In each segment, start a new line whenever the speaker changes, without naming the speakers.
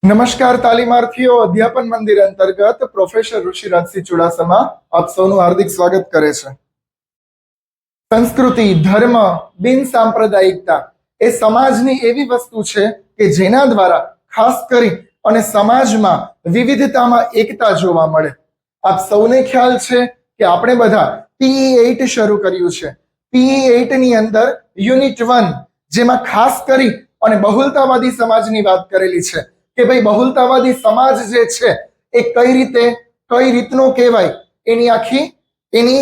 નમસ્કાર તાલીમાર્થીઓ, અધ્યાપન મંદિર અંતર્ગત પ્રોફેસર ઋષિરાજસિંહ ચુડાસમા આપ સૌનું હાર્દિક સ્વાગત કરે છે. સંસ્કૃતિ, ધર્મ, બિન સાંપ્રદાયિકતા એ સમાજની એવી વસ્તુ છે કે જેના દ્વારા ખાસ કરી અને સમાજમાં વિવિધતામાં એકતા જોવા મળે. આપ સૌને ખ્યાલ છે કે આપણે બધા PE8 શરૂ કર્યું છે. PE8 ની અંદર યુનિટ 1 જેમાં ખાસ કરી અને બહુલતાવાદી સમાજની વાત કરેલી છે કે ભાઈ બહુલતાવાદી સમાજ જે છે એ કઈ રીતનો કહેવાય એની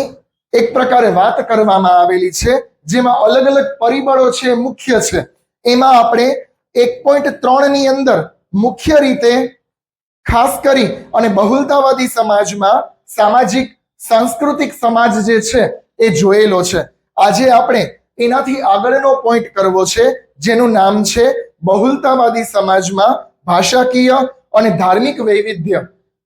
એક પ્રકારે વાત કરવામાં આવેલી છે, જેમાં અલગ અલગ પરિબળો છે મુખ્ય છે. એમાં આપણે 1.3 ની અંદર મુખ્ય રીતે ખાસ કરી અને બહુલતાવાદી સમાજમાં સામાજિક સાંસ્કૃતિક સમાજ જે છે એ જોયેલો છે. આજે આપણે એનાથી આગળનો પોઈન્ટ કરવો છે, જેનું નામ છે બહુલતાવાદી સમાજમાં ભાષાકીય અને ધાર્મિક વૈવિધ્ય.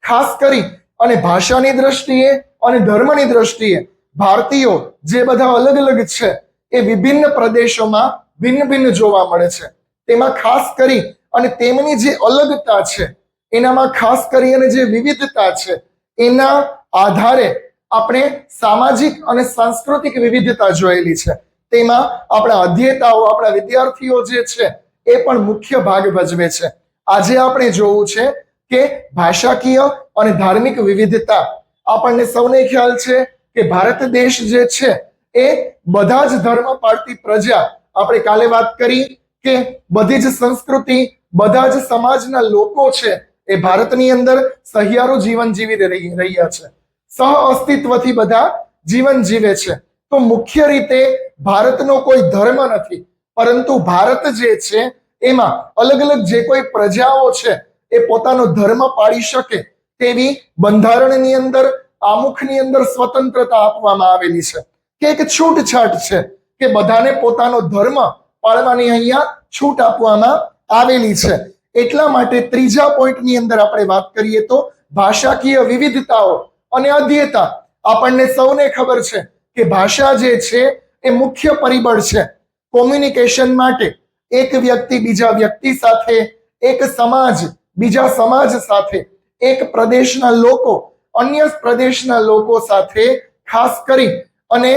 ખાસ કરી અને ભાષાની દ્રષ્ટિએ અને ધર્મની દ્રષ્ટિએ ભારતીયો જે બધા અલગ અલગ છે એ વિભિન્ન પ્રદેશોમાં ભિન્ન ભિન્ન જોવા મળે છે. તેમાં ખાસ કરી અને તેમની જે અલગતા છે એનામાં ખાસ કરી અને જે વિવિધતા છે એના આધારે આપણે સામાજિક અને સાંસ્કૃતિક વિવિધતા જોયેલી છે. તેમાં આપણા અધ્યેતાઓ, આપણા વિદ્યાર્થીઓ જે છે એ પણ મુખ્ય ભાગ ભજવે છે. આજે આપણે જોવું છે કે ભાષાકીય અને ધાર્મિક વિવિધતા. આપણને સૌને ખ્યાલ છે કે ભારત દેશ જે છે એ બધા જ ધર્મ પાળતી પ્રજા. આપણે કાલે વાત કરી કે બધી જ સંસ્કૃતિ, બધા જ સમાજના લોકો છે એ ભારતની અંદર સહિયારું જીવન જીવી રહ્યા છે. સહ અસ્તિત્વથી બધા જીવન જીવે છે. તો મુખ્ય રીતે ભારતનો કોઈ ધર્મ નથી, પરંતુ ભારત જે છે એમાં અલગ અલગ જે કોઈ પ્રજાઓ છે એ પોતાનો ધર્મ પાળી શકે તેવી બંધારણની અંદર, આમુખની અંદર સ્વતંત્રતા આપવામાં આવેલી છે કે એક છૂટછાટ છે કે બધાને પોતાનો ધર્મ પાળવાની અહીંયા છૂટ આપવામાં આવેલી છે. એટલા માટે ત્રીજા પોઈન્ટની અંદર આપણે વાત કરીએ તો ભાષાકીય વિવિધતાઓ અને અધ્યેતા. આપણને સૌને ખબર છે કે ભાષા જે છે એ મુખ્ય પરિબળ છે કોમ્યુનિકેશન માટે. એક વ્યક્તિ બીજા વ્યક્તિ સાથે, એક સમાજ બીજા સમાજ સાથે, એક પ્રદેશના લોકો અન્ય પ્રદેશના લોકો સાથે ખાસ કરી અને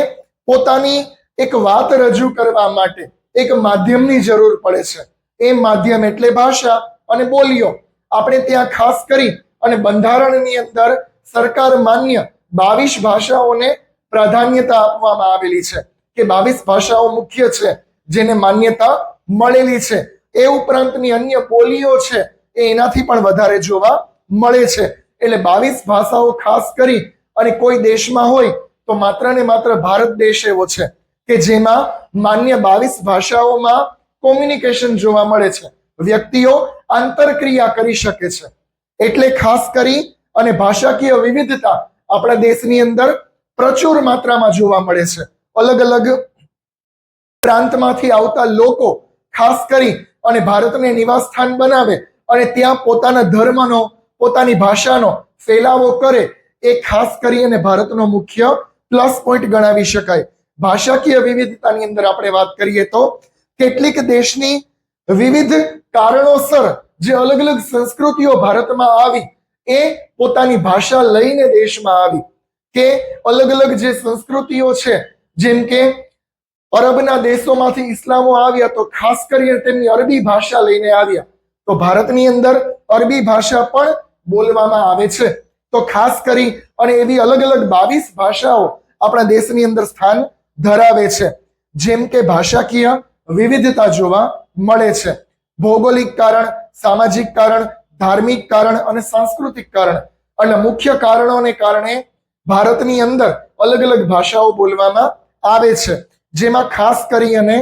પોતાની એક વાત રજૂ કરવા માટે એક માધ્યમની જરૂર પડે છે. એ માધ્યમ એટલે ભાષા અને બોલીઓ. આપણે ત્યાં ખાસ કરી અને બંધારણની અંદર સરકાર માન્ય 22 ભાષાઓને પ્રાધાન્યતા આપવામાં આવેલી છે કે 22 ભાષાઓ મુખ્ય છે જેને માન્યતા મળેલી છે. એ ઉપરાંતની અન્ય બોલીઓ છે એ એનાથી પણ વધારે જોવા મળે છે. એટલે 22 ભાષાઓ ખાસ કરી અને કોઈ દેશમાં હોય તો માત્ર ને માત્ર ભારત દેશ એવો છે કે જેમાં માન્ય 22 ભાષાઓમાં કોમ્યુનિકેશન જોવા મળે છે. વ્યક્તિઓ આંતરક્રિયા કરી શકે છે. એટલે ખાસ કરી અને ભાષાકીય વિવિધતા આપણા દેશની અંદર પ્રચુર માત્રામાં જોવા મળે છે. અલગ અલગ પ્રાંતમાંથી આવતા લોકો ખાસ કરી અને ભારતને નિવાસ સ્થાન બનાવે અને ત્યાં પોતાના ધર્મનો, પોતાની ભાષાનો ફેલાવો કરે. એ ખાસ કરી અને ભારતનો મુખ્ય પ્લસ પોઈન્ટ ગણાવી શકાય. ભાષાકીય વિવિધતાની અંદર આપણે વાત કરીએ તો કેટલીક દેશની વિવિધ કારણોસર જે અલગ અલગ સંસ્કૃતિઓ ભારતમાં આવી એ પોતાની ભાષા લઈને દેશમાં આવી. કે અલગ અલગ જે સંસ્કૃતિઓ છે, જેમ કે અરબના દેશોમાંથી ઇસ્લામો આવ્યા તો ખાસ કરીને તેમની અરબી ભાષા લઈને આવ્યા. તો ભારતની અંદર અરબી ભાષા પણ બોલવામાં આવે છે. તો ખાસ કરી અને એવી અલગ અલગ 22 ભાષાઓ આપણા દેશની અંદર સ્થાન ધરાવે છે. જેમ કે ભાષાકીય વિવિધતા જોવા મળે છે. ભૌગોલિક કારણ, સામાજિક કારણ, ધાર્મિક કારણ અને સાંસ્કૃતિક કારણ, અને મુખ્ય કારણોને કારણે ભારતની અંદર અલગ અલગ ભાષાઓ બોલવામાં આવે છે. જેમાં ખાસ કરી અને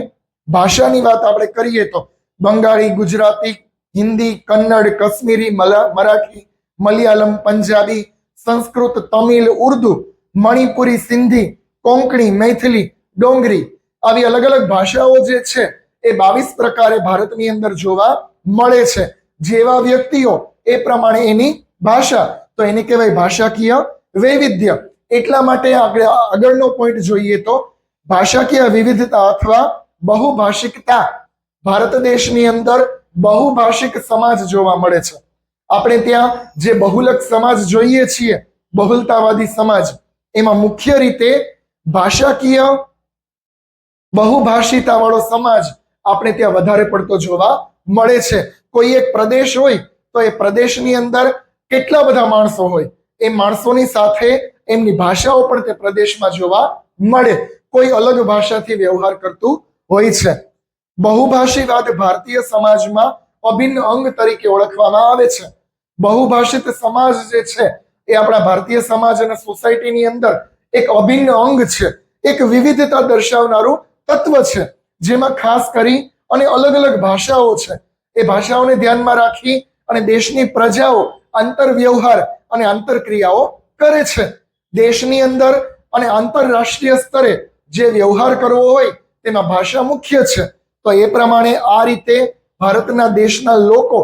ભાષાની વાત આપણે કરીએ તો બંગાળી, ગુજરાતી, હિન્દી, કન્નડ, કશ્મીરી, મરાઠી, મલયાલમ, પંજાબી, સંસ્કૃત, તમિલ, ઉર્દુ, મણિપુરી, સિંધી, કોંકણી, મૈથિલી, ડોંગરી આવી અલગ અલગ ભાષાઓ જે છે એ 22 પ્રકારે ભારતની અંદર જોવા મળે છે. જેવા વ્યક્તિઓ એ પ્રમાણે એની ભાષા, તો એને કહેવાય ભાષાકીય વૈવિધ્ય. એટલા માટે આગળનો પોઈન્ટ જોઈએ તો ભાષાકીય વિવિધતા અથવા બહુભાષિકતા. ભારત દેશની અંદર બહુભાષિક સમાજ જોવા મળે છે. આપણે ત્યાં જે બહુલક સમાજ જોઈએ છીએ, બહુલતાવાદી સમાજ, એમાં મુખ્ય રીતે ભાષાકીય બહુભાષિતા વાળો સમાજ આપણે ત્યાં વધારે પડતો જોવા મળે છે. કોઈ એક પ્રદેશ હોય તો એ પ્રદેશની અંદર કેટલા બધા માણસો હોય, એ માણસોની સાથે એમની ભાષાઓ પણ તે પ્રદેશમાં જોવા મળે. કોઈ અલગ ભાષાથી વ્યવહાર કરતું હોય છે. બહુભાષીવાદ ભારતીય સમાજમાં અભિન્ન અંગ તરીકે ઓળખવામાં આવે છે. બહુભાષિત સમાજ જે છે એ આપણા ભારતીય સમાજ અને સોસાયટીની અંદર એક અભિન્ન અંગ છે, એક વિવિધતા દર્શાવનારું તત્વ છે, જેમાં ખાસ કરી અને અલગ અલગ ભાષાઓ છે. એ ભાષાઓને ધ્યાનમાં રાખી અને દેશની પ્રજાઓ આંતરવ્યવહાર અને આંતરક્રિયાઓ કરે છે. દેશની અંદર અને આંતરરાષ્ટ્રીય સ્તરે જે વ્યવહાર કરવો હોય તેમાં ભાષા મુખ્ય છે. તો એ પ્રમાણે આ રીતે ભારતના દેશના લોકો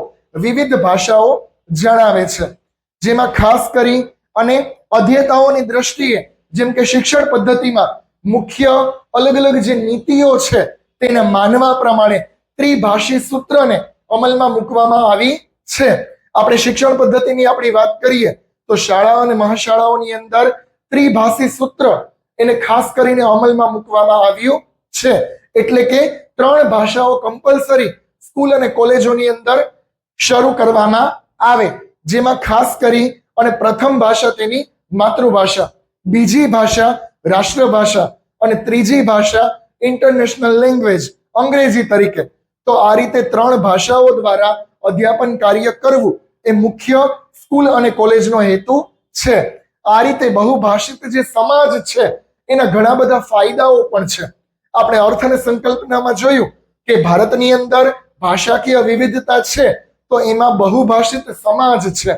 વિવિધ ભાષાઓ જણાવે છે, જેમાં ખાસ કરી અને અધ્યેતાઓની દ્રષ્ટિએ જેમ કે શિક્ષણ પદ્ધતિમાં મુખ્ય અલગ અલગ જે નીતિઓ છે તેને માનવા પ્રમાણે ત્રિભાષી સૂત્રને અમલમાં મૂકવામાં આવી છે. આપણે શિક્ષણ પદ્ધતિની આપણી વાત કરીએ તો શાળા અને મહાશાળાઓની અંદર ત્રિભાષી સૂત્ર એને ખાસ કરીને અમલમાં મૂકવામાં આવ્યું છે. એટલે કે 3 ભાષાઓ કમ્પલસરી સ્કૂલ અને કોલેજોની અંદર શરૂ કરવામાં આવે, જેમાં ખાસ કરી અને પ્રથમ ભાષા તેની માતૃભાષા, બીજી ભાષા રાષ્ટ્રભાષા અને ત્રીજી ભાષા ઇન્ટરનેશનલ લેંગ્વેજ અંગ્રેજી તરીકે. તો આ રીતે 3 ભાષાઓ દ્વારા અધ્યાપન કાર્ય કરવું એ મુખ્ય સ્કૂલ અને કોલેજનો હેતુ છે. આ રીતે બહુભાષિત જે સમાજ છે એના ઘણા બધા ફાયદાઓ પણ છે. આપણે અર્થ અને સંકલ્પનામાં જોયું કે ભારતની અંદર ભાષાકીય વિવિધતા છે, તો એમાં બહુભાષિત સમાજ છે.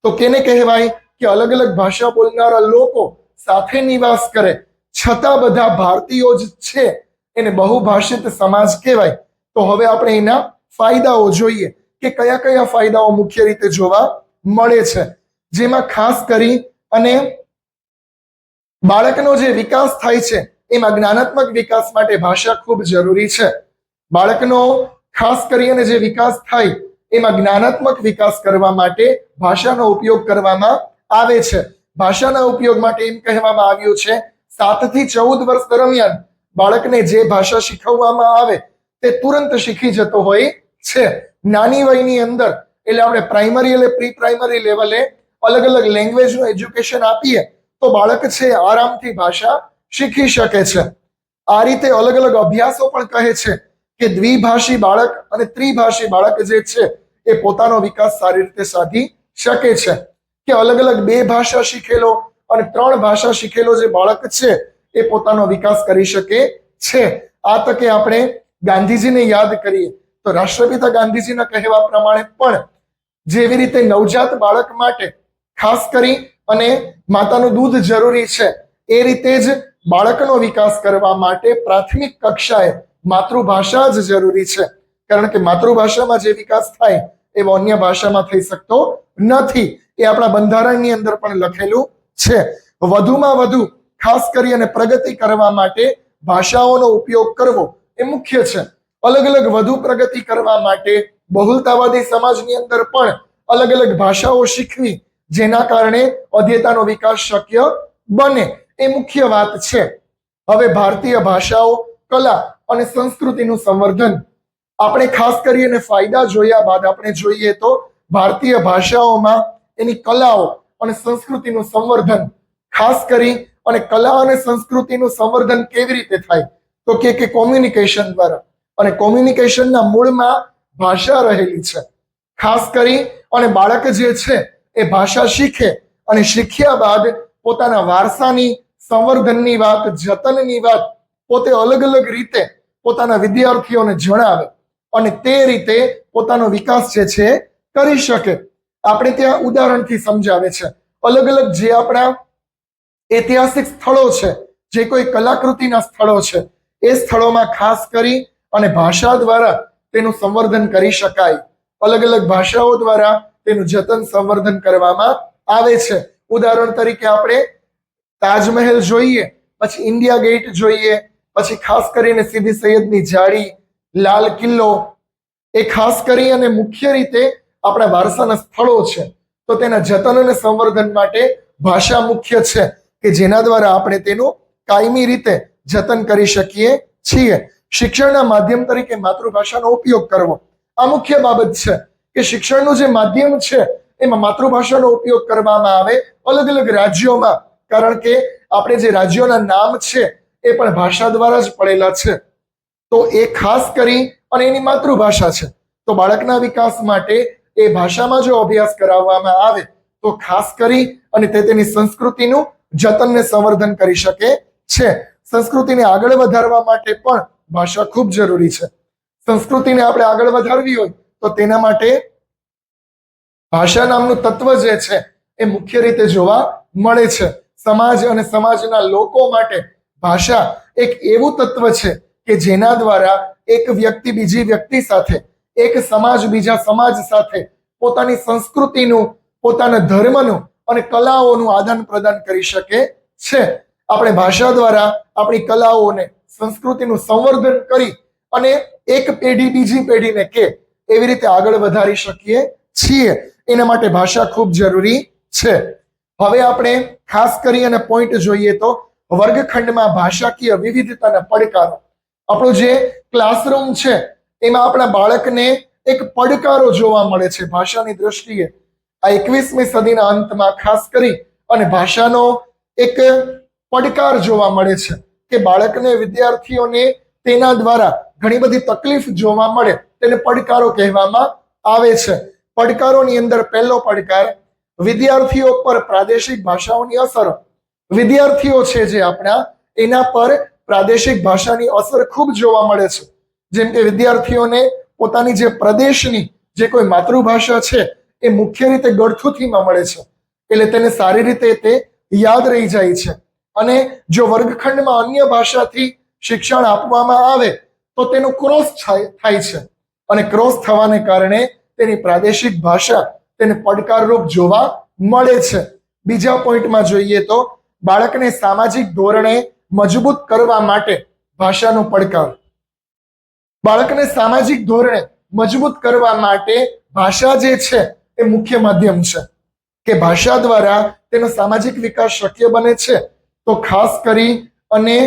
તો કેને કહેવાય કે અલગ અલગ ભાષા બોલનારા લોકો સાથે નિવાસ કરે છતાં બધા ભારતીયો જ છે, એને બહુભાષિત સમાજ કહેવાય. તો હવે આપણે એના ફાયદાઓ જોઈએ કે કયા કયા ફાયદાઓ મુખ્ય રીતે જોવા મળે છે. જેમાં ખાસ કરી અને બાળકનો જે વિકાસ થાય છે એમાં જ્ઞાનાત્મક વિકાસ માટે ભાષા ખૂબ જરૂરી છે. બાળકનો ખાસ કરીને જે વિકાસ થાય એમાં જ્ઞાનાત્મક વિકાસ કરવા માટે ભાષાનો ઉપયોગ કરવામાં આવે છે. ભાષાના ઉપયોગ માટે એમ કહેવામાં આવ્યું છે 7 થી 14 વર્ષ દરમિયાન બાળકને જે ભાષા શીખવવામાં આવે તે તુરંત શીખી જતો હોય છે. નાની વયની અંદર એટલે આપણે પ્રાઇમરી એટલે પ્રી પ્રાઇમરી લેવલે અલગ અલગ લેંગ્વેજનું એજ્યુકેશન આપીએ તો બાળક છે આરામથી ભાષા શીખી શકે છે. આ રીતે અલગ અલગ અભ્યાસો પણ કહે છે કે દ્વિભાષી બાળક અને ત્રિભાષી બાળક જે છે એ પોતાનો વિકાસ સારી રીતે સાધી શકે છે. કે અલગ અલગ 2 ભાષા શીખેલો અને 3 ભાષા શીખેલો જે બાળક છે એ પોતાનો વિકાસ કરી શકે છે. આ તકે આપણે ગાંધીજીને યાદ કરીએ તો રાષ્ટ્રપિતા ગાંધીજીના કહેવા પ્રમાણે પણ જેવી રીતે નવજાત બાળક માટે ખાસ કરી અને માતાનું દૂધ જરૂરી છે, એ રીતે જ બાળકનો વિકાસ કરવા માટે પ્રાથમિક કક્ષાએ માતૃભાષા જ જરૂરી છે. કારણ કે માતૃભાષામાં જે વિકાસ થાય એવો અન્ય ભાષામાં થઈ શકતો નથી. એ આપણા બંધારણની અંદર પણ લખેલું છે. વધુમાં વધુ ખાસ કરી અને પ્રગતિ કરવા માટે ભાષાઓનો ઉપયોગ કરવો એ મુખ્ય છે. અલગ અલગ વધુ પ્રગતિ કરવા માટે બહુલતાવાદી સમાજની અંદર પણ અલગ અલગ ભાષાઓ શીખવી, જેના કારણે અધ્યેતાનો વિકાસ શક્ય બને, એ મુખ્ય વાત છે. હવે ભારતીય ભાષાઓ, કલા અને સંસ્કૃતિનું સંવર્ધન. આપણે ખાસ કરીને ફાયદા જોયા બાદ આપણે જોઈએ તો ભારતીય ભાષાઓમાં એની કલાઓ અને સંસ્કૃતિનું સંવર્ધન. ખાસ કરી અને કલા અને સંસ્કૃતિનું સંવર્ધન કેવી રીતે થાય તો કે કોમ્યુનિકેશન દ્વારા. અને કોમ્યુનિકેશનના મૂળમાં ભાષા રહેલી છે. ખાસ કરી અને બાળક જે છે એ ભાષા શીખે અને શીખ્યા બાદ પોતાના વારસાની સંવર્ધનની વાત, જતનની વાત પોતે અલગ અલગ રીતે પોતાના વિદ્યાર્થીઓને જણાવે અને તે રીતે પોતાનો વિકાસ જે છે કરી શકે. આપણે ત્યાં ઉદાહરણથી સમજાવે છે. અલગ અલગ જે આપણા ઐતિહાસિક સ્થળો છે, જે કોઈ કલાકૃતિના સ્થળો છે, એ સ્થળોમાં ખાસ કરી અને ભાષા દ્વારા તેનું સંવર્ધન કરી શકાય. અલગ અલગ ભાષાઓ દ્વારા તેનું જતન સંવર્ધન કરવામાં આવે છે. ઉદાહરણ તરીકે આપણે તાજમહેલ જોઈએ, પછી ઇન્ડિયા ગેટ જોઈએ, પછી ખાસ કરીને સીદી સૈયદની જાળી, લાલ કિલ્લો, એ ખાસ કરી અને મુખ્ય રીતે આપણા વારસાના સ્થળો છે, તો તેના જતન અને સંવર્ધન માટે ભાષા મુખ્ય છે કે જેના દ્વારા આપણે તેનું કાયમી રીતે જતન કરી શકીએ છીએ. શિક્ષણના માધ્યમ તરીકે માતૃભાષાનો ઉપયોગ કરવો આ મુખ્ય બાબત છે કે શિક્ષણનું જે માધ્યમ છે એમાં માતૃભાષાનો ઉપયોગ કરવામાં આવે અલગ અલગ રાજ્યોમાં, કારણ કે આપણે જે રાજ્યોના નામ છે એ પણ ભાષા દ્વારા જ પડેલા છે. તો એ ખાસ કરી અને એની માતૃભાષા છે, તો બાળકના વિકાસ માટે એ ભાષામાં જો અભ્યાસ કરાવવામાં આવે તો ખાસ કરી અને તે તેની સંસ્કૃતિનું જતન ને સંવર્ધન કરી શકે છે. સંસ્કૃતિને આગળ વધારવા માટે પણ ભાષા ખૂબ જરૂરી છે. સંસ્કૃતિને આપણે આગળ વધારવી હોય તો તેના માટે ભાષા નામનું તત્વ જે છે એ મુખ્ય રીતે જોવા મળે છે. સમાજ અને સમાજના લોકો માટે ભાષા એક એવું તત્વ છે કે જેના દ્વારા એક વ્યક્તિ બીજી વ્યક્તિ સાથે, એક સમાજ બીજા સમાજ સાથે પોતાની સંસ્કૃતિનું, પોતાના ધર્મનું અને કલાઓનું આદાન પ્રદાન કરી શકે છે. આપણે ભાષા દ્વારા આપણી કલાઓને, સંસ્કૃતિનું સંવર્ધન કરી અને એક પેઢી બીજી પેઢીને કે એવી રીતે આગળ વધારી શકીએ છીએ. એના માટે ભાષા ખૂબ જરૂરી છે. હવે આપણે ખાસ કરી અને પોઈન્ટ જોઈએ તો વર્ગખંડમાં ભાષાકીય વિવિધતાના પડકારો. આપણો જે ક્લાસરૂમ છે એમાં આપણા બાળકને એક પડકારો જોવા મળે છે ભાષાની દ્રષ્ટિએ. આ 21મી સદીના અંતમાં ખાસ કરી અને ભાષાનો એક પડકાર જોવા મળે છે કે બાળકને, વિદ્યાર્થીઓને તેના દ્વારા ઘણી બધી તકલીફ જોવા મળે, તેને પડકારો કહેવામાં આવે છે. પડકારોની અંદર પહેલો પડકાર વિદ્યાર્થીઓ પર પ્રાદેશિક ભાષાઓની અસરો. વિદ્યાર્થીઓ છે જે આપણા, એના પર પ્રાદેશિક ભાષાની અસર ખૂબ જોવા મળે છે. જેમ કે વિદ્યાર્થીઓને પોતાની જે પ્રદેશની જે કોઈ માતૃભાષા છે એ મુખ્ય રીતે ગળથુથીમાં મળે છે, એટલે તેને સારી રીતે તે યાદ રહી જાય છે. અને જો વર્ગખંડમાં અન્ય ભાષાથી શિક્ષણ આપવામાં આવે તો તેનો ક્રોસ થાય છે, અને ક્રોસ થવાને કારણે તેની પ્રાદેશિક ભાષા તેને પડકારરૂપ જોવા મળે છે. બીજા પોઈન્ટમાં જોઈએ તો બાળકને સામાજિક ધોરણે મજબૂત કરવા માટે ભાષાનો પડકાર. બાળકને સામાજિક ધોરણે મજબૂત કરવા માટે ભાષા જે છે એ મુખ્ય માધ્યમ છે કે ભાષા દ્વારા તેનો સામાજિક વિકાસ શક્ય બને છે. તો ખાસ કરી અને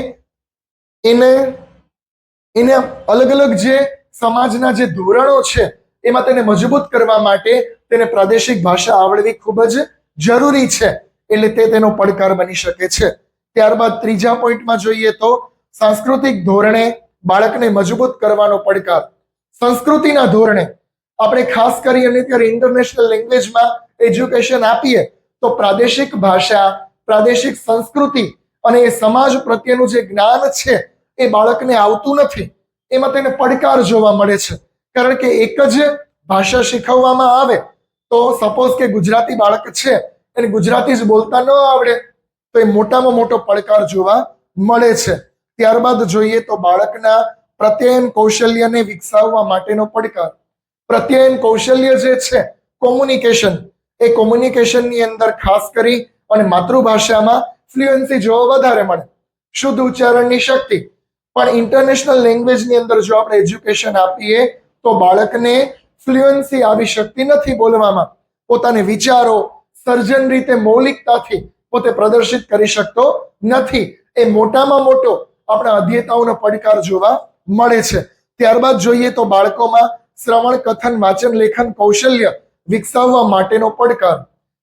એને અલગ અલગ જે સમાજના જે ધોરણો છે એમાં તેને મજબૂત કરવા માટે તેને પ્રાદેશિક ભાષા આવડવી ખૂબ જ જરૂરી છે, એટલે તે તેનો પડકાર બની શકે છે. ત્યારબાદ ત્રીજા પોઈન્ટમાં જોઈએ તો સાંસ્કૃતિક ધોરણે બાળકને મજબૂત કરવાનો પડકાર. સંસ્કૃતિના ધોરણે આપણે ખાસ કરી અને ત્યારે ઇન્ટરનેશનલ લેંગ્વેજમાં એજ્યુકેશન આપીએ તો પ્રાદેશિક ભાષા, પ્રાદેશિક સંસ્કૃતિ અને એ સમાજ પ્રત્યેનું જે જ્ઞાન છે એ બાળકને આવતું નથી. એમાં તેને પડકાર જોવા મળે છે, કારણ કે એક જ ભાષા શીખવવામાં આવે તો સપોઝ કે ગુજરાતી બાળક છે એને ગુજરાતી જ બોલતા ન આવડે તો એ મોટામાં મોટો પડકાર જોવા મળે છે. ત્યારબાદ જોઈએ તો બાળકના પ્રત્યયન કૌશલ્યને વિકસાવવા માટેનો પડકાર. પ્રત્યયન કૌશલ્ય જે છે, કોમ્યુનિકેશન, એ કોમ્યુનિકેશનની અંદર ખાસ કરી અને માતૃભાષામાં ફ્લુએન્સી જોવા વધારે મળે, શુદ્ધ ઉચ્ચારણની શક્તિ. પણ ઇન્ટરનેશનલ લેંગ્વેજની અંદર જો આપણે એજ્યુકેશન આપીએ તો બાળકને ફ્લુએન્સી આવી શકતી નથી બોલવામાં, પોતાને વિચારો સર્જન રીતે મૌલિકતાથી પોતે પ્રદર્શિત કરી શકતો નથી. એ મોટામાં મોટો આપણા અધ્યેતાઓનો પડકાર જોવા મળે છે. ત્યારબાદ જોઈએ તો બાળકોમાં શ્રવણ, કથન, વાંચન, લેખન કૌશલ્ય વિકસાવવા માટેનો પડકાર.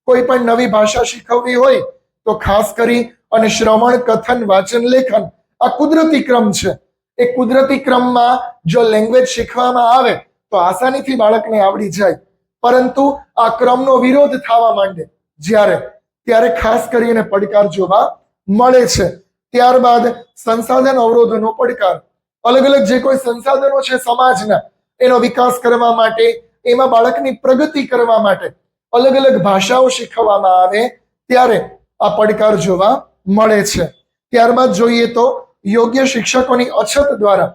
કોઈ પણ નવી ભાષા શીખવવી હોય તો ખાસ કરી અને શ્રવણ, કથન, વાંચન, લેખન આ કુદરતી ક્રમ છે. એ કુદરતી ક્રમમાં જો લેંગ્વેજ શીખવામાં આવે તો આસાનીથી બાળકને આવડી જાય, પરંતુ આ ક્રમનો વિરોધ થવા માંડે ત્યારે ખાસ કરીને પડકાર જોવા મળે છે. ત્યારબાદ સંસાધન અવરોધોનો પડકાર. અલગ અલગ જે કોઈ સંસાધનો છે સમાજના, એનો વિકાસ કરવા માટે, એમાં બાળકની પ્રગતિ કરવા માટે અલગ અલગ ભાષાઓ શીખવવામાં આવે ત્યારે આ પડકાર જોવા મળે છે. ત્યારબાદ જોઈએ તો યોગ્ય શિક્ષકોની અછત દ્વારા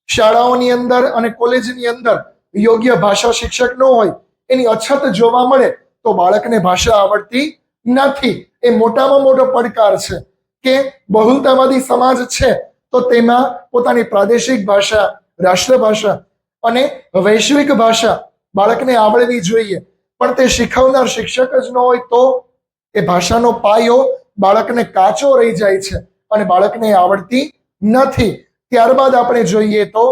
શાળાઓની અંદર અને કોલેજની અંદર યોગ્ય ભાષા શિક્ષક ન હોય, એની અછત જોવા મળે તો બાળકને ભાષા આવડતી નથી. એ મોટામાં મોટો પડકાર છે કે બહુલતાવાદી સમાજ છે તો તેમાં પોતાની પ્રાદેશિક ભાષા, રાષ્ટ્રભાષા અને વૈશ્વિક ભાષા બાળકને આવડવી જોઈએ, પણ તે શીખવનાર શિક્ષક જ ન હોય તો એ ભાષાનો પાયો બાળકને કાચો રહી જાય છે અને બાળકને આવડતી નથી. ત્યારબાદ આપણે જોઈએ તો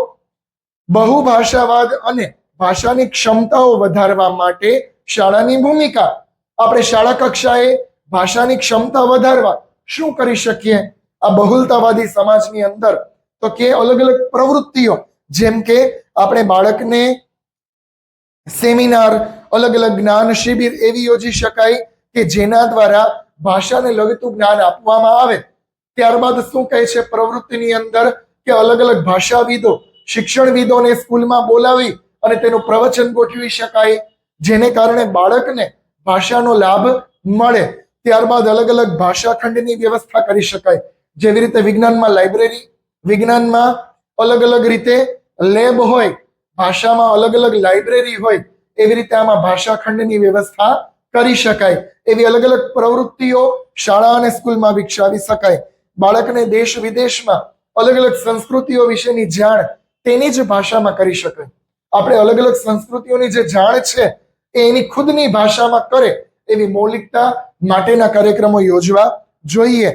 બહુભાષાવાદ અને ભાષાની ક્ષમતાઓ વધારવા માટે શાળાની ભૂમિકા. આપણે શાળા કક્ષાએ ભાષાની ક્ષમતા વધારવા શું કરી શકીએ આ બહુલતાવાદી સમાજની અંદર? તો કે અલગ અલગ પ્રવૃત્તિઓ, જેમ કે આપણે બાળકને સેમિનાર, અલગ અલગ જ્ઞાન શિબિર એવી યોજી શકાય કે જેના દ્વારા ભાષાને લગતું જ્ઞાન આપવામાં આવે. ત્યારબાદ શું કહે છે પ્રવૃત્તિની અંદર કે અલગ અલગ ભાષાવિદો, શિક્ષણવિદોને સ્કૂલમાં બોલાવી અને તેનું પ્રવચન ગોઠવી શકાય, જેને કારણે બાળકને ભાષાનો લાભ મળે. ત્યારબાદ અલગ અલગ ભાષા ખંડની વ્યવસ્થા કરી શકાય, જેવી રીતે વિજ્ઞાનમાં લાઇબ્રેરી, વિજ્ઞાનમાં અલગ અલગ રીતે લેબ હોય, ભાષામાં અલગ અલગ લાઇબ્રેરી હોય, એવી રીતે આમાં ભાષા ખંડની વ્યવસ્થા કરી શકાય. એવી અલગ અલગ પ્રવૃત્તિઓ શાળા અને સ્કૂલમાં વિકસાવી શકાય. બાળકને દેશ વિદેશમાં અલગ અલગ સંસ્કૃતિઓ વિશેની જાણ તેની જ ભાષામાં કરી શકાય. આપણે અલગ અલગ સંસ્કૃતિઓની જે જાણ છે એ એની ખુદની ભાષામાં કરે એવી મૌલિકતા માટેના કાર્યક્રમો યોજવા જોઈએ.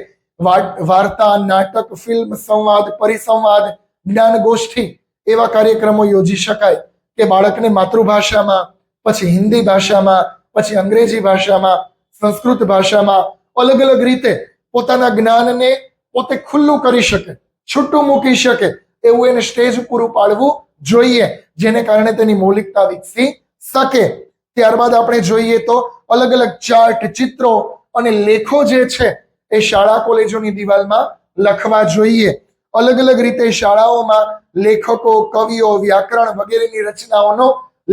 વાર્તા, નાટક, ફિલ્મ, સંવાદ, પરિસંવાદ, જ્ઞાન ગોષ્ઠી એવા કાર્યક્રમો યોજી શકાય કે બાળકને માતૃભાષામાં, પછી હિન્દી ભાષામાં, પછી અંગ્રેજી ભાષામાં, સંસ્કૃત ભાષામાં અલગ અલગ રીતે પોતાના જ્ઞાનને પોતે ખુલ્લું કરી શકે, છૂટું મૂકી શકે એવું એને સ્ટેજ પૂરું પાડવું જોઈએ, જેને કારણે તેની મૌલિકતા વિકસી શકે. ત્યારબાદ આપણે જોઈએ તો અલગ અલગ ચાર્ટ, ચિત્રો અને લેખો જે છે એ શાળા કોલેજોની દિવાલમાં લખવા જોઈએ. અલગ અલગ રીતે શાળાઓમાં લેખકો, કવિઓ, વ્યાકરણ વગેરેની રચનાઓનો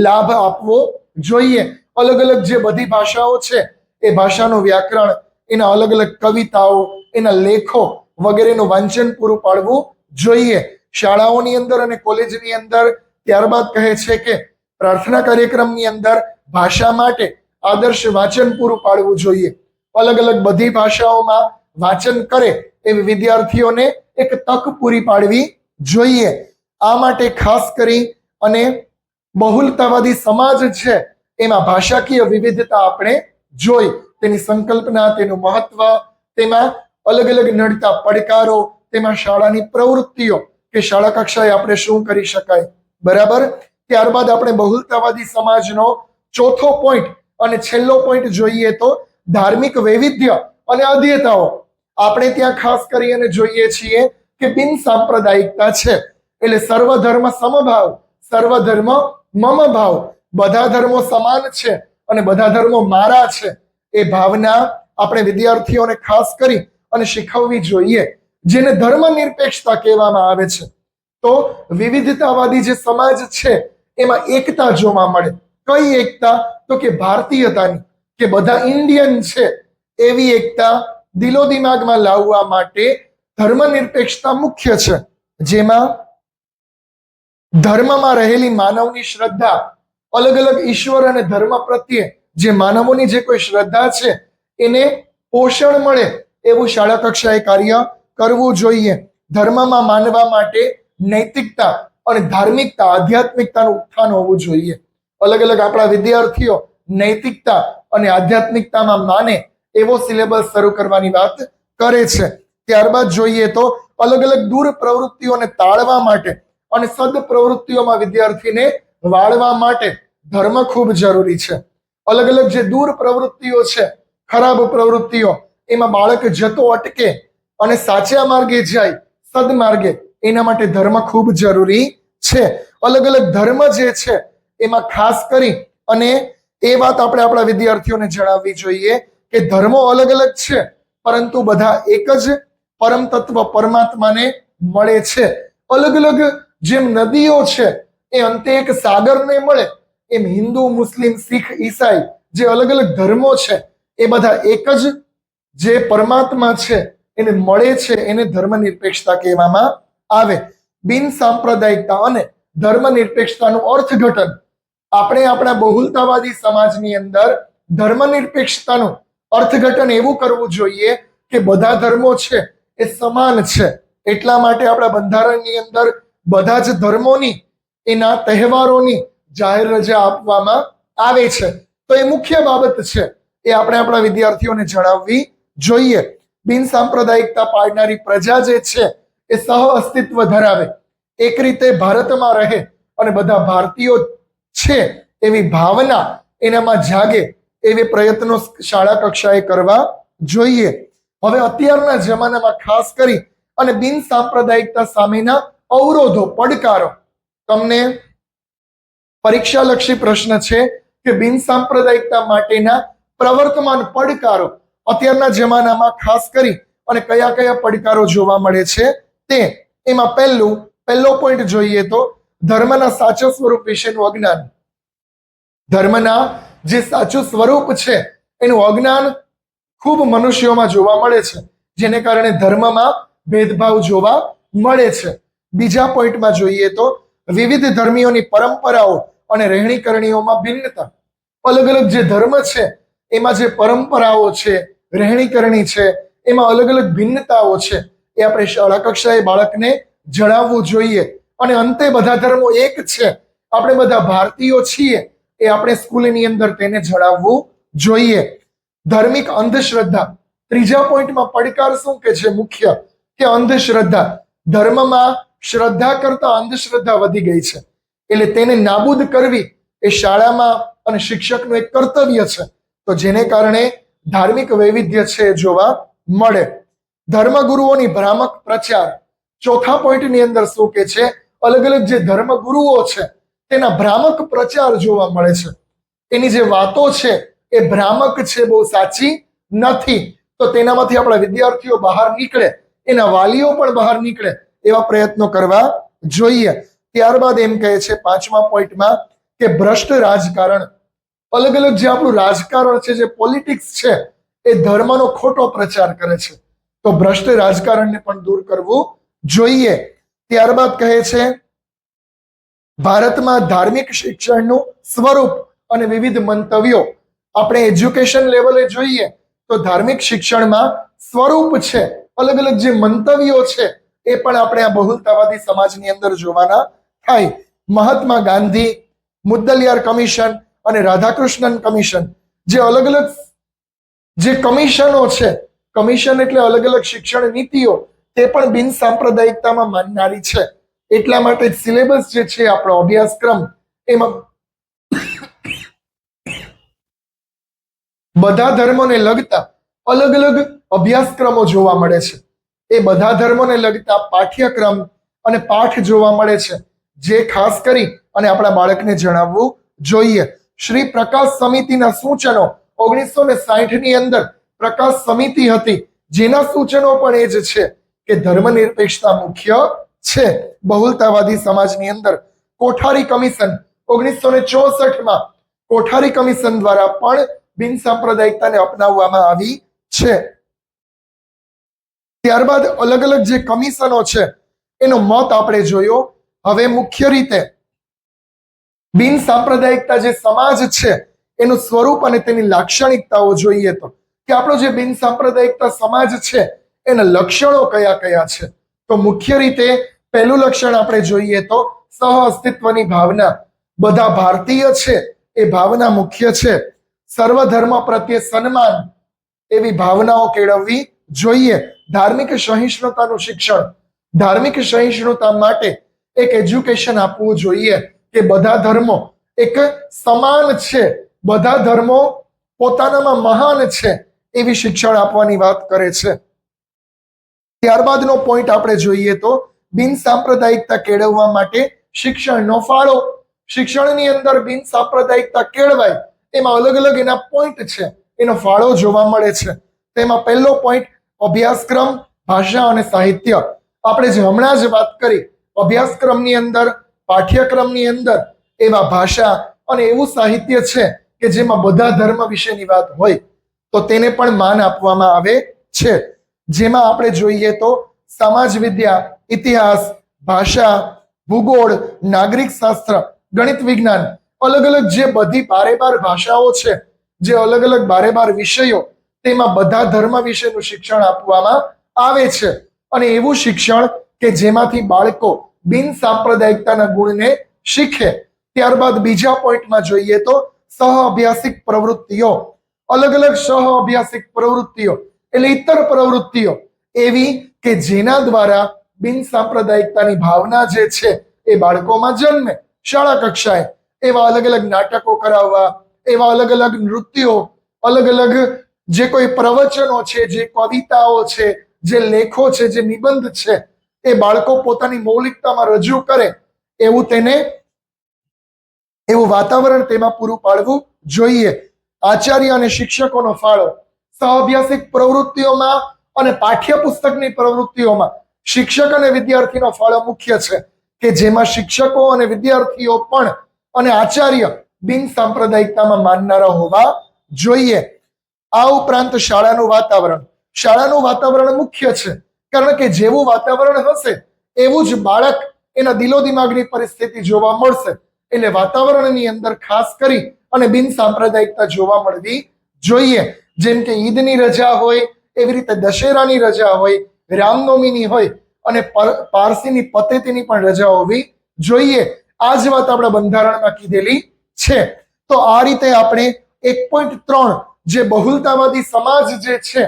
લાભ આપવો જોઈએ. અલગ અલગ જે બધી ભાષાઓ છે એ ભાષાનું વ્યાકરણ, એના અલગ અલગ કવિતાઓ, એના લેખો વગેરેનું વાંચન પૂરું પાડવું જોઈએ શાળાઓની અંદર અને કોલેજની અંદર. ત્યારબાદ કહે છે કે પ્રાર્થના કાર્યક્રમની અંદર ભાષા માટે આદર્શ વાંચન પૂરું પાડવું જોઈએ. અલગ અલગ બધી ભાષાઓમાં વાંચન કરે એવી વિદ્યાર્થીઓને એક તક પૂરી પાડવી જોઈએ. આ માટે ખાસ કરી અને બહુલતાવાદી સમાજ છે એમાં ભાષાકીય વિવિધતા આપણે જોઈ, તેની સંકલ્પના, તેનું મહત્વ, તેમાં અલગ અલગ નડતા પડકારો, તેમાં શાળાની પ્રવૃત્તિઓ કે શાળા કક્ષાએ આપણે શું કરી શકાય. બરાબર. ત્યારબાદ આપણે બહુલતાવાદી સમાજનો ચોથો પોઈન્ટ અને છેલ્લો પોઈન્ટ જોઈએ તો ધાર્મિક વૈવિધ્ય અને અધ્યતાઓ. આપણે ત્યાં ખાસ કરીને જોઈએ છીએ કે બિન સાંપ્રદાયિકતા છે, એટલે સર્વધર્મ સમભાવ, સર્વધર્મ મમ ભાવ, બધા ધર્મો સમાન છે અને બધા ધર્મો મારા છે, એ ભાવના આપણે વિદ્યાર્થીઓને ખાસ કરી અને શીખવવી જોઈએ, જેને ધર્મ નિરપેક્ષતા કહેવામાં આવે છે. તો વિવિધતાવાદી જે સમાજ છે એમાં એકતા જોવા મળે. કઈ એકતા? તો કે ભારતીયતાની, કે બધા ઇન્ડિયન છે એવી એકતા દિલો દિમાગમાં લાવવા માટે ધર્મનિરપેક્ષતા મુખ્ય છે, જેમાં ધર્મમાં રહેલી માનવની શ્રદ્ધા, અલગ અલગ ઈશ્વર અને ધર્મ પ્રત્યે જે માનવોની જે કોઈ શ્રદ્ધા છે એને પોષણ મળે એવું શાળા કક્ષાએ કાર્ય કરવું જોઈએ. ધર્મમાં માનવા માટે નૈતિકતા અને ધાર્મિકતા, આધ્યાત્મિકતાનું ઉત્થાન હોવું જોઈએ. અલગ અલગ આપણા વિદ્યાર્થીઓ નૈતિકતા અને આધ્યાત્મિકતામાં માને એવો સિલેબસ શરૂ કરવાની વાત કરે છે. ત્યારબાદ જોઈએ તો અલગ અલગ દૂર પ્રવૃત્તિઓને તાળવા માટે અને સદ પ્રવૃત્તિઓમાં વિદ્યાર્થીને વાળવા માટે ધર્મ ખૂબ જરૂરી છે. અલગ અલગ જે દૂર પ્રવૃત્તિઓ છે, ખરાબ પ્રવૃત્તિઓ, એમાં બાળક જતો અટકે અને સાચા માર્ગે જાય, સદમાર્ગે, એના માટે ધર્મ ખૂબ જરૂરી છે. અલગ અલગ ધર્મ જે છે એમાં ખાસ કરી અને એ વાત આપણે આપણા વિદ્યાર્થીઓને જણાવવી જોઈએ કે ધર્મો અલગ અલગ છે પરંતુ બધા એક જ પરમ તત્વ પરમાત્માને મળે છે. અલગ અલગ જેમ નદીઓ છે એ અંતે એક સાગરને મળે, એમ હિન્દુ, મુસ્લિમ, શીખ, ઈસાઈ જે અલગ અલગ ધર્મો છે એ બધા એક જ જે પરમાત્મા છે એને મળે છે, એને ધર્મનિરપેક્ષતા કહેવામાં આવે. બિન સાંપ્રદાયિકતા અને ધર્મનિરપેક્ષતાનું અર્થઘટન આપણે આપણા બહુલતાવાદી સમાજની અંદર ધર્મનિરપેક્ષતાનું અર્થઘટન એવું કરવું જોઈએ કે બધા ધર્મો છે એ સમાન છે. એટલા માટે આપણા બંધારણની અંદર બધા જ ધર્મોની, એના તહેવારોની, જાહેર રજા આપવામાં આવે છે. તો એ મુખ્ય બાબત છે, એ આપણે આપણા વિદ્યાર્થીઓને જણાવવી જોઈએ. બિન સાંપ્રદાયિકતા પાળનારી પ્રજા જે છે એ સહ અસ્તિત્વ ધરાવે, એક રીતે ભારતમાં રહે અને બધા ભારતીયો છે એવી ભાવના એનામાં જાગે, એવી પ્રયત્નો શાળા કક્ષાએ કરવા જોઈએ. હવે અત્યારના જમાનામાં ખાસ કરી અને બિન સાંપ્રદાયિકતા સામેના અવરોધો, પડકારો, તમને પરીક્ષાલક્ષી પ્રશ્ન છે કે બિન સાંપ્રદાયિકતા માટેના પ્રવર્તમાન પડકારો અત્યારના જમાનામાં ખાસ કરી અને કયા કયા પડકારો જોવા મળે છે તે. એમાં પહેલો પોઈન્ટ જોઈએ તો ધર્મના સાચા સ્વરૂપ વિશેનું અજ્ઞાન. ધર્મના જે સાચું સ્વરૂપ છે એનું અજ્ઞાન ખૂબ મનુષ્યોમાં જોવા મળે છે, જેને કારણે ધર્મમાં ભેદભાવ જોવા મળે છે. બીજા પોઈન્ટમાં જોઈએ તો વિવિધ ધર્મીઓની પરંપરાઓ અને રહેણી કરણીઓમાં ભિન્નતા. અલગ અલગ જે ધર્મ છે એમાં જે પરંપરાઓ છે, રહેણી કરણી છે, એમાં અલગ અલગ ભિન્નતાઓ છે, એ આપણે શાળા કક્ષાએ બાળકને જણાવવું જોઈએ. અને અંતે બધા ધર્મો એક છે, આપણે બધા ભારતીયો છીએ, એ આપણે સ્કૂલની અંદર તેને જણાવવું જોઈએ. ધાર્મિક અંધશ્રદ્ધા. ત્રીજા પોઈન્ટમાં પડકાર શું કે છે મુખ્ય, કે અંધશ્રદ્ધા. ધર્મમાં શ્રદ્ધા કરતા અંધશ્રદ્ધા વધી ગઈ છે, એટલે તેને નાબૂદ કરવી એ શાળામાં અને શિક્ષકનું એક કર્તવ્ય છે. તો જેને કારણે ધાર્મિક વૈવિધ્ય છે એ જોવા મળે. ધર્મગુરુઓની ભ્રામક પ્રચાર. ચોથા પોઈન્ટની અંદર શું કે છે, અલગ અલગ જે ધર્મગુરુઓ છે તેના ભ્રામક પ્રચાર જોવા મળે છે. એની જે વાતો છે એ ભ્રામક છે, બહુ સાચી નથી. તો તેનામાંથી આપણા વિદ્યાર્થીઓ બહાર નીકળે, એના વાલીઓ પણ બહાર નીકળે, એવા પ્રયત્નો કરવા જોઈએ. ત્યારબાદ એમ કહે છે પાંચમા પોઈન્ટમાં કે ભ્રષ્ટ રાજકારણ. અલગ અલગ જે આપણું રાજકારણ છે, જે પોલિટિક્સ છે, એ ધર્મનો ખોટો પ્રચાર કરે છે. તો ભ્રષ્ટ રાજકારણને પણ દૂર કરવું જોઈએ. ત્યારબાદ કહે છે ભારતમાં ધાર્મિક શિક્ષણનું સ્વરૂપ અને વિવિધ મંતવ્યો. આપણે એજ્યુકેશન લેવલે જોઈએ તો ધાર્મિક શિક્ષણમાં સ્વરૂપ છે, અલગ અલગ જે મંતવ્યો છે એ પણ આપણે આ બહુલતાવાદી સમાજની અંદર જોવાના થાય. મહાત્મા ગાંધી, મુદ્દલિયાર કમિશન અને રાધાકૃષ્ણન કમિશન, જે અલગ અલગ જે કમિશનો છે, કમિશન એટલે અલગ અલગ શિક્ષણ નીતિઓ, તે પણ બિન સાંપ્રદાયિકતામાં માનનારી છે. એટલા માટે સિલેબસ જે છે આપણો અભ્યાસક્રમ, એમાં બધા ધર્મોને લગતા અલગ અલગ અભ્યાસક્રમો જોવા મળે છે. એ બધા ધર્મોને લગતા પાઠ્યક્રમ અને પાઠ જોવા મળે છે, જે ખાસ કરી અને આપણા બાળકને જણાવવું જોઈએ. શ્રી પ્રકાશ સમિતિના સૂચનો 1960 ની અંદર પ્રકાશ સમિતિ હતી, જેના સૂચનો પણ એ જ છે કે ધર્મનિરપેક્ષતા મુખ્ય છે બહુલતાવાદી સમાજની અંદર. કોઠારી કમિશન 1964માં કોઠારી કમિશન દ્વારા પણ બિન સાંપ્રદાયિકતાને અપનાવવામાં આવી છે. ત્યારબાદ અલગ અલગ જે કમિશનો છે એનો મત આપણે જોયો. હવે મુખ્ય રીતે બિન સાંપ્રદાયિકતા જે સમાજ છે એનું સ્વરૂપ અને તેની લાક્ષણિકતાઓ જોઈએ તો કે આપણો જે બિન સાંપ્રદાયિકતા સમાજ છે એના લક્ષણો કયા કયા છે. તો મુખ્ય રીતે પહેલું લક્ષણ આપણે જોઈએ તો સહ અસ્તિત્વની ભાવના. બધા ભારતીય છે એ ભાવના મુખ્ય છે. સર્વધર્મ પ્રત્યે સન્માન, એવી ભાવનાઓ કેળવવી જોઈએ. ધાર્મિક સહિષ્ણુતાનું શિક્ષણ. ધાર્મિક સહિષ્ણુતા માટે એક એજ્યુકેશન આપવું જોઈએ કે બધા ધર્મો એક સમાન છે, બધા ધર્મો પોતાનામાં મહાન છે, એવી શિક્ષણ આપવાની વાત કરે છે. ત્યારબાદનો પોઈન્ટ આપણે જોઈએ તો બિન સાંપ્રદાયિકતા કેળવવા માટે શિક્ષણનો ફાળો. શિક્ષણની અંદર બિન સાંપ્રદાયિકતા કેળવાય એમાં અલગ અલગ એના પોઈન્ટ છે, એનો ફાળો જોવા મળે છે. તેમાં પહેલો પોઈન્ટ અભ્યાસક્રમ, ભાષા અને સાહિત્ય. આપણે જે હમણાં જ વાત કરી, અભ્યાસક્રમની અંદર, પાઠ્યક્રમની અંદર એવા ભાષા અને એવું સાહિત્ય છે કે જેમાં બધા ધર્મ વિશેની વાત હોય, તો તેને પણ માન આપવામાં આવે છે. જેમાં આપણે જોઈએ તો સમાજ વિદ્યા, ઇતિહાસ, ભાષા, ભૂગોળ, નાગરિક શાસ્ત્ર, ગણિત વિજ્ઞાન, અલગ અલગ જે બધી બારે બાર ભાષાઓ છે, જે અલગ અલગ બારે બાર વિષયો, તેમાં બધા ધર્મ વિશેનું શિક્ષણ આપવામાં આવે છે. અને એવું શિક્ષણ કે જેમાંથી બાળકો બિન સાંપ્રદાયિકતાના ગુણને શીખે. ત્યારબાદ બીજા પોઈન્ટમાં જોઈએ તો સહઅભ્યાસિક પ્રવૃત્તિઓ, અલગ અલગ સહઅભ્યાસિક પ્રવૃત્તિઓ એટલે ઇતર પ્રવૃત્તિઓ એવી કે જેના દ્વારા બિન સાંપ્રદાયિકતાની ભાવના જે છે એ બાળકોમાં જન્મે. શાળા કક્ષાએ એવા અલગ અલગ નાટકો કરાવવા, એવા અલગ અલગ નૃત્યો, અલગ અલગ જે કોઈ પ્રવચનો છે, જે કવિતાઓ છે, જે લેખો છે, જે નિબંધ છે એ બાળકો પોતાની મૌલિકતામાં રજૂ કરે એવું વાતાવરણ તેમાં પૂરું પાડવું જોઈએ. આચાર્ય અને શિક્ષકોનો ફાળો સહઅભ્યાસિક પ્રવૃત્તિઓમાં અને પાઠ્યપુસ્તકની પ્રવૃત્તિઓમાં શિક્ષક અને વિદ્યાર્થીનો ફાળો મુખ્ય છે કે જેમાં શિક્ષકો અને વિદ્યાર્થીઓ પણ અને આચાર્ય બિન સાંપ્રદાયિકતામાં માનનારા હોવા જોઈએ. આ ઉપરાંત શાળાનું વાતાવરણ મુખ્ય છે, કારણ કે જેવું વાતાવરણ હશે એવું જ બાળક એના દિલો દિમાગની પરિસ્થિતિ જોવા મળશે. એટલે વાતાવરણની અંદર ખાસ કરી અને બિન સાંપ્રદાયિકતા જોવા મળવી જોઈએ. જેમ કે ઈદની રજા હોય, એવી રીતે દશેરાની રજા હોય, રામનવમીની હોય અને પારસીની પતેતીની પણ રજા હોવી જોઈએ. આ જ વાત આપણા બંધારણમાં કીધેલી છે. તો આ રીતે આપણે 1.3 જે બહુલતાવાદી સમાજ જે છે,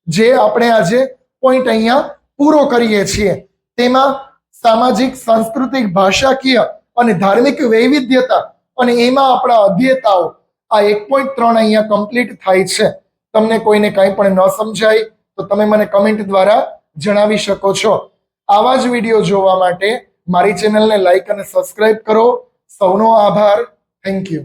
જે આપણે આજે પોઈન્ટ અહીંયા પૂરો કરીએ છીએ, તેમાં સામાજિક, સાંસ્કૃતિક, ભાષાકીય અને ધાર્મિક વૈવિધ્યતા અને એમાં આપણા અધ્યેતાઓ, આ 1.3 અહીંયા કમ્પ્લીટ થાય છે. તમને કોઈને કંઈ પણ ન સમજાય તો તમે મને કમેન્ટ દ્વારા જણાવી શકો છો. આવા જ વિડીયો જોવા માટે મારી ચેનલને લાઈક અને સબસ્ક્રાઇબ કરો. સૌનો આભાર. Thank you.